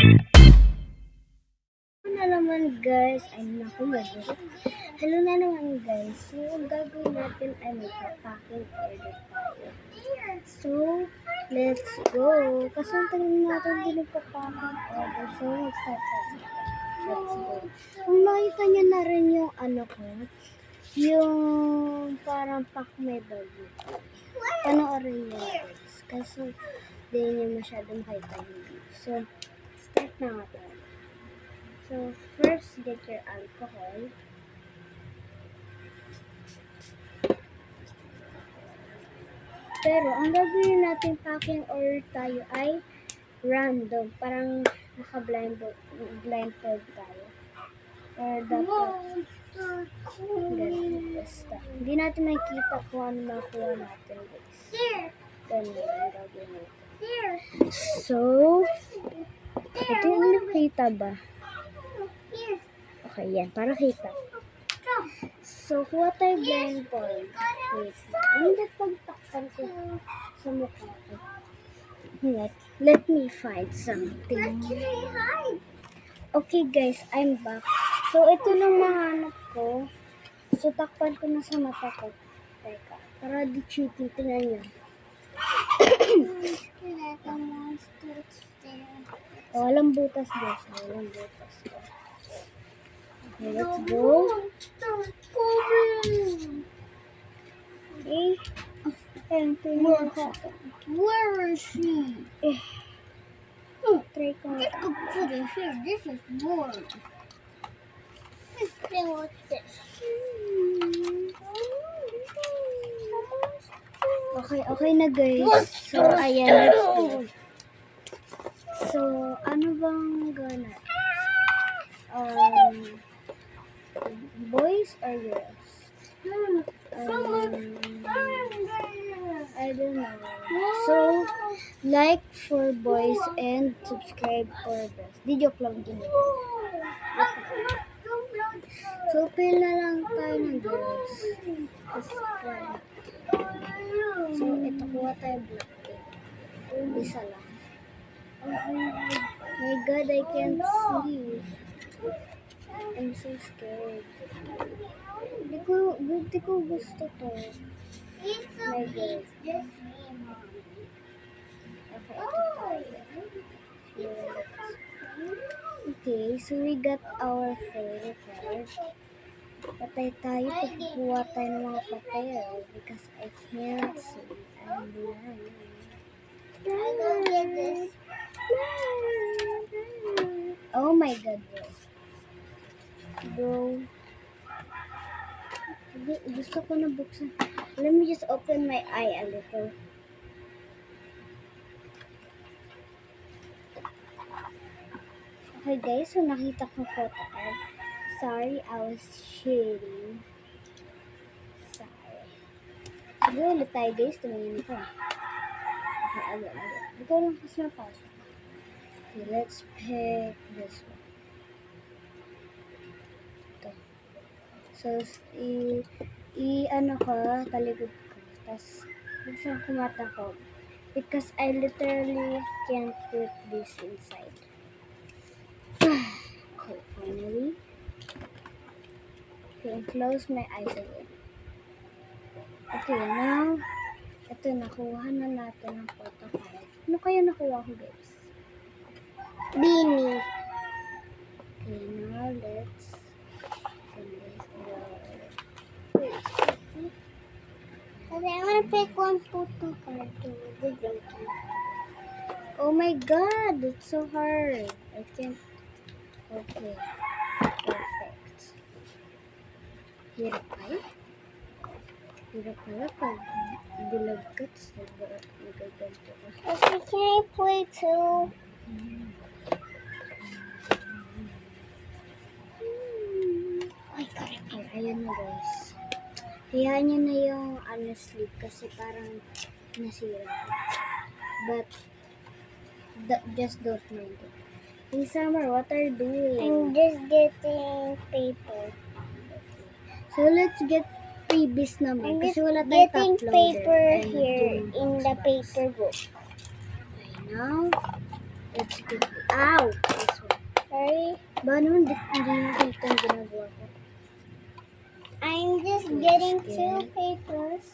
Na naman guys, ay naku Hello na naman guys. So, ang gagawin natin ay magpa-packing order tayo. So, let's go. Kasi ang tagal natin din nagpa-packing order. So, mag-start tayo. Let's go. Kung makita nyo na rin yung ano ko, yung parang pack may bago. Panoorin nyo guys. Kasi hindi nyo masyado makita yung video. So, start na nga tayo. So, first, get your alcohol. Pero, ang gagawin natin packing order tayo ay random. Parang naka-blindfold tayo. Or dapat, ganun, basta. Hindi natin makikita kung ano makuha natin, guys. Ganun ang gagawin natin. So, ito yung nakita ba? Okay, yan. Para kita. So, kuha tayo blindfold. Wait. Hindi pagtakpan ko sa mukha ko. Let me find something. Okay guys, I'm back. So, ito lang mahanap ko. So, takpan ko na sa mata ko. Teka, para di cheating. Tingnan nyo. Walang butas guys. Walang butas. Okay, let's go. Okay. Where is she? Try ko. Just go put it here. This is boring. Let's play with this. Okay na guys. So, ayan. Let's go. So, ano bang gana? Boys or girls? I don't know. So, like for boys and subscribe for girls. Di joke lang din. So, pil na lang tayo ng girls. So, ito kuha tayo black cake. Isa lang. My God, I can't see. I'm so scared. Di ko gusto to. My God. Okay, so we got our favorite card. Patay tayo pag kukuha tayo ng mga papel because I can't see. I'm blind. Oh my God, bro. Gusto ko na buksan. Let me just open my eye a little. Okay guys, so nakita ko photo card. Sorry, I was shading. Sorry. Sige ulit tayo guys, tumingin ko. Okay, agad. Ikaw lang kasi napasok. Okay, let's pick this one. Ito. So, ano ko, talikod ko. Tapos, buksan ko mata ko. Because I literally can't put this inside. Okay, finally. Okay, and close my eyes again. Okay, now, ito, nakuha na natin ang photo card. Ano kaya nakuha ko, guys? Beanie. Okay, now, let's send this Okay, I'm gonna pick one photo card to the drinking. Oh my God, it's so hard. I can't. Okay, perfect. Hirap ay? Hirap pala pag dilag ka, tapos nagaganto ka. Okay, can I play too? Ay, correct. Ay, ayan na guys. Hayaan nyo na yung sleep kasi parang nasira. But, just don't mind it. Hey Summer, what are you doing? I'm just getting paper. So, let's get freebies I'm naman. just Kasi wala tayong getting top loader. paper And here yung in the paper book. Okay, now, Let's get it. Ow! This one. Sorry. Ba naman, hindi nakita yung ginagawa ko. I'm just Let's getting get- 2 papers.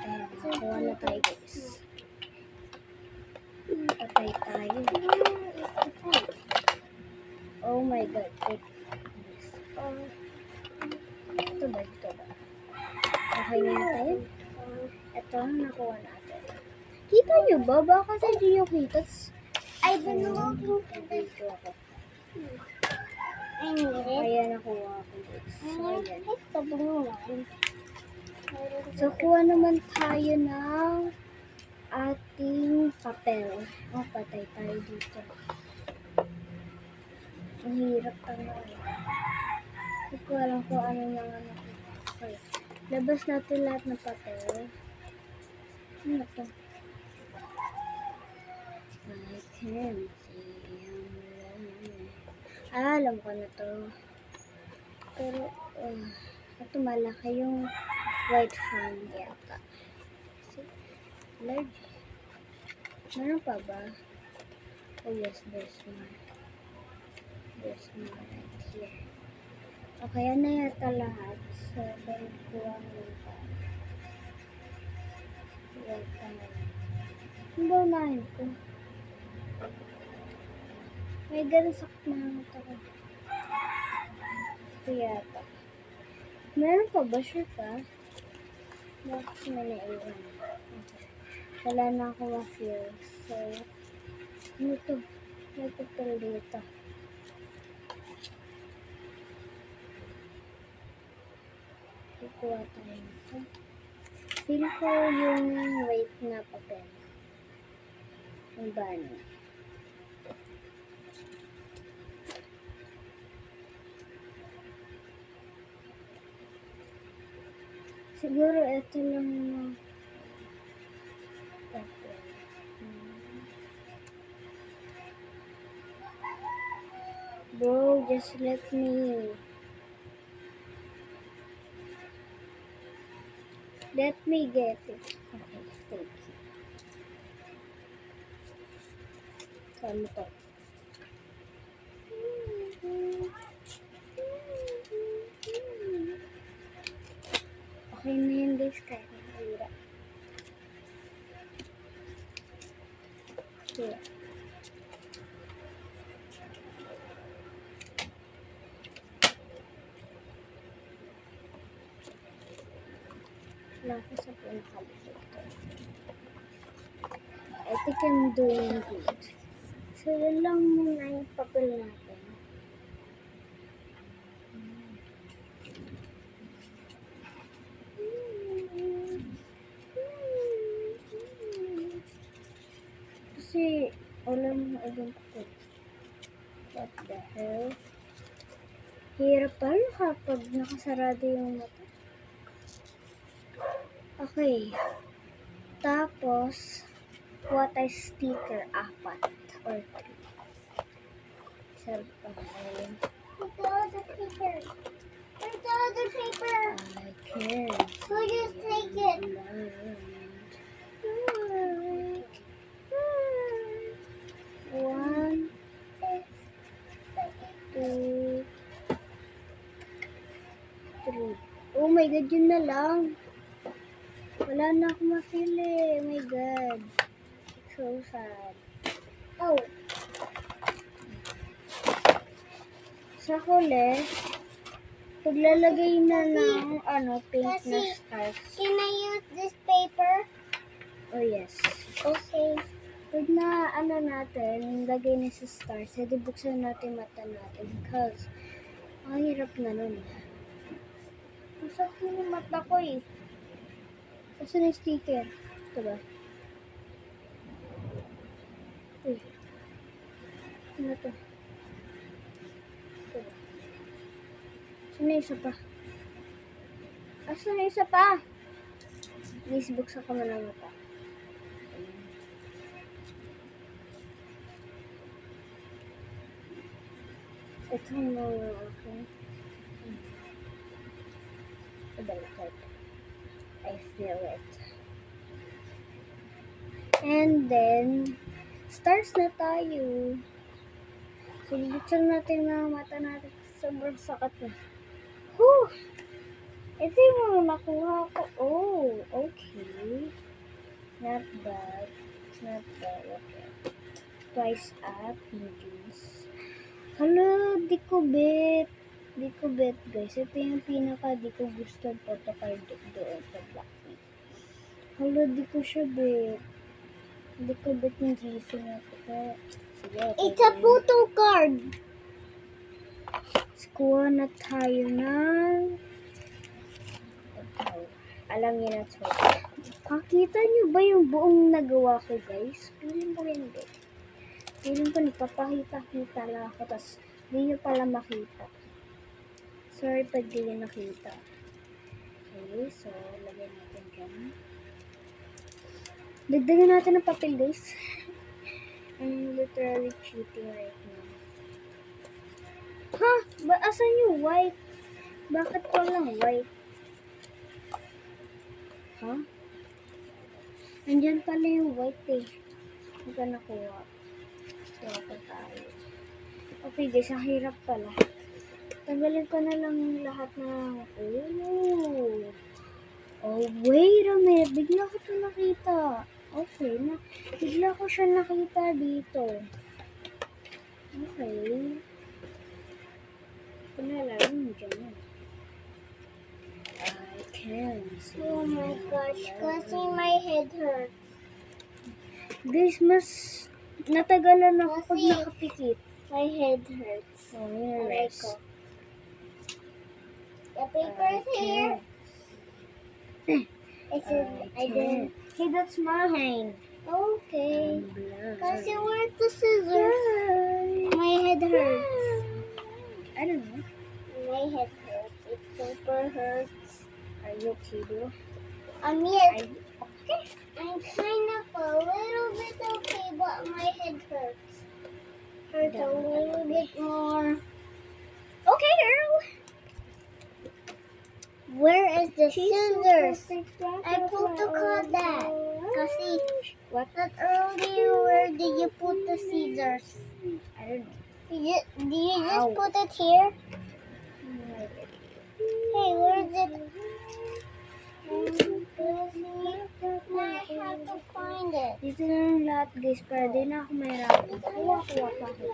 Ayan, nakakuha na tayo, guys. Patay tayo. Oh my God. Take this. Ito ba? Ito ba? Okay na yan tayo. Ito ang nakuha natin. Kita nyo ba? Baka kasi di nyo kita. I've been looking for this. Dito ako. I need it. Ayan, nakuha ako, guys. So, I'm gonna ayan. pick the blue one. So, kuha naman tayo ng ating papel. Oh, patay tayo dito. Ang hirap talaga. Hindi ko alam kung ano nang ano. Okay. Labas natin lahat ng papel. Ano to? I can't see alam ko na to. Pero, ito malaki yung white font yata. Large. Meron pa ba? Oh yes, there's more. There's more right here. Okay, yan na yata lahat. So, balik kuha naman tayo. Yata na. Ano ba unahin ko? May ganun sa mga ito ko. Ito yata. Meron pa ba? Sure ka? Bakit may naiwan? Okay. Wala na ako ma-feel. So, ano to? May papel dito. Kukuha tayo nito. Feel ko yung white na papel. Yung bani. Siguro ito lang na papel. Bro, just let me. Let me get it. Okay, thank you. Saan mo to? Okay na yun guys, kahit mahirap. Here. Wala ko sa pinakalikot. I think I'm doing good. So, yun lang muna yung papel natin. Kasi, alam mo, ibang papel. What the hell? Hirap pala kapag nakasarado yung mata. Okay. Tapos, what a sticker, 4 or 3. Sarap pa ngayon. Where's the other paper? Where's the other paper? I can't. So just take it. One, two, three. Oh my God, yun na lang. Wala na akong mapili. Oh my God. So sad. Oh, Sa huli, paglalagay na ng pink na Kasi- stars. can I use this paper? Oh yes. Okay. Pag na natin, lagay na sa stars, edi buksan natin mata natin because ang hirap na nun. Masakit yung mata ko eh. Kasi na sticker. Ito ba? Uy. Ano to? Ito ba? Saan na isa pa? Saan na isa pa? Please, buksan ko na ng mata. Ito na okay. Baliktad. I feel it. And then, Stars na tayo. So, buksan natin na mata natin. Sobrang sakat na. Whew! Ito yung mga nakuha ko. Oh, okay. Not bad. Not bad. Okay. Twice up. Mediums. Hala, di ko bet. Di ko bet, guys. Ito yung pinaka di ko gusto photocard doon sa Blackpink. Hala, di ko siya bet. Hindi ko bet yung GC na ito. Sige, okay. It's a photo card. Kuha na tayo ng... Alam niyo na ito. Kakita niyo ba yung buong nagawa ko, guys? Feeling ko hindi. Feeling ko nagpapakita-kita lang ako, tapos hindi niyo pala makita. Sorry pag di niyo nakita. Okay, so lagyan natin dyan. Dagdagan natin ng papel, guys. I'm literally cheating right now. Ha? Asan yung white? Bakit walang white? Ha? Nandyan pala yung white eh. Hindi ka nakuha. Kuha pa tayo. Okay guys, ang hirap pala. Tanggalin ko na lang lahat ng... Oh, wait a minute. Bigla ko ito nakita. Okay, bigla ko siya nakita dito. Okay. Pinalaman dyan. I can see. Oh my gosh, kasi my head hurts. Guys, mas natagalan ako pag Kasi- nakapikit. My head hurts. Oh, yun Aray rest. ko. The paper's here. I didn't. Hey, that's mine. Okay. Blood. Kasi where's the scissors? My head hurts. I don't know. My head hurts. It super hurts. Are you okay, bro? Yes. I'm kind of a little bit okay, but my head hurts. Hurts a little bit more. Okay, girl. Where is the scissors? I put the cut that. Kasi, What? that earlier, where did you put the scissors? I don't know. Did you just Ow. put it here? Hey, where is it? I have to find it. Dito na lang lahat, guys, para di na ako mahirapan. Kuha pa ako.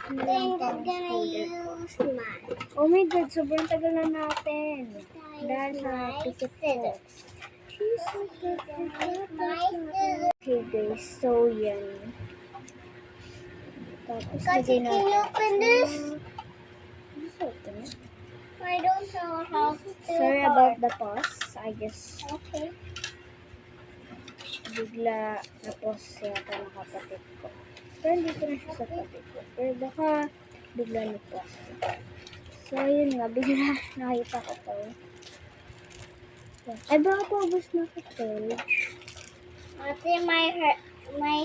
Ano lang I'm pang just gonna folder. use my Oh my God, sobrang tagal na natin. Dahil sa ticket ko. Okay guys, so yan. Tapos Kasi lagay can you natin. open this? Just open it. I don't know how to. Sorry about the pause. I just Okay. bigla na-pause yata ng kapatid ko. Pero hindi ko na siya sa kapatid ko. Pero baka bigla na-pause. So yun nga, bigla nakita ko to. Ay baka paubos na ko storage. Ate, my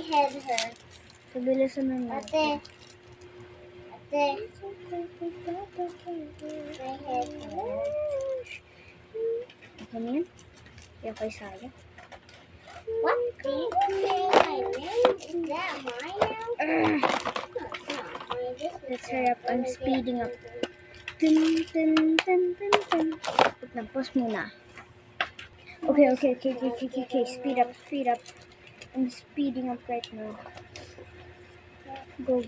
head hurts. So bilisan na natin. Ate, my head hurts. Ano yun? Yung kay Saya. What? Did you say my name? Is that mine now? No, it's not. Let's hurry up. I'm speeding up. Dun, dun, dun, dun, dun. Wait lang, pause muna. Okay. Speed up. I'm speeding up right now. Go.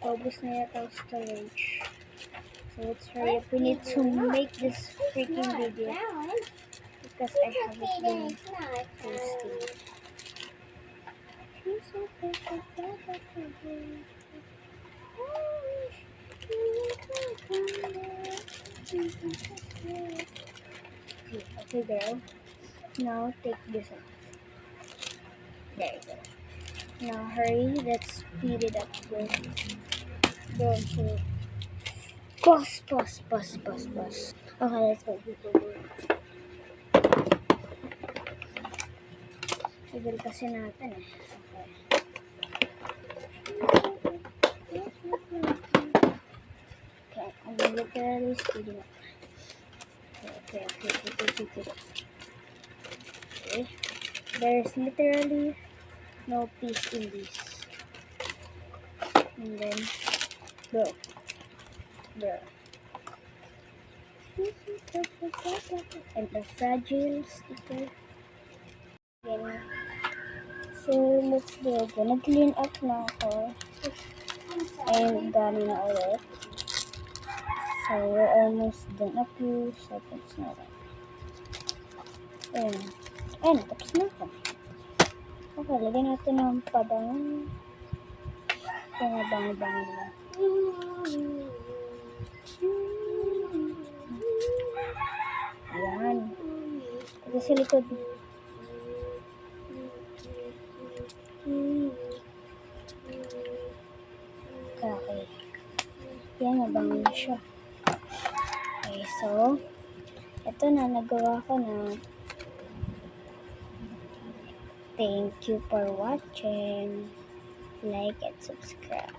Paubos na yata ang storage. So let's hurry up. We need to make this freaking video because I haven't been posting. Okay, girl. Now take this out. There you go. Now hurry. Let's speed it up. Go. Pause. Okay, let's go. Siguro kasi natin eh. Okay, I'm literally speeding up. Okay. Okay. There's literally no peace in this. And then, bro. And a fragile sticker. Then, so, let's go. Gonna clean up na ako. And dami na ulit. So, we're almost done. A few seconds na lang. Ayun, tapos na ako. Okay, lagyan natin ng pabango. Kaya bango-bango na. Ayan. Ito sa likod. Okay. Yan, mabango na siya. Okay, so, ito na, nagawa ko na. Thank you for watching. Like and subscribe.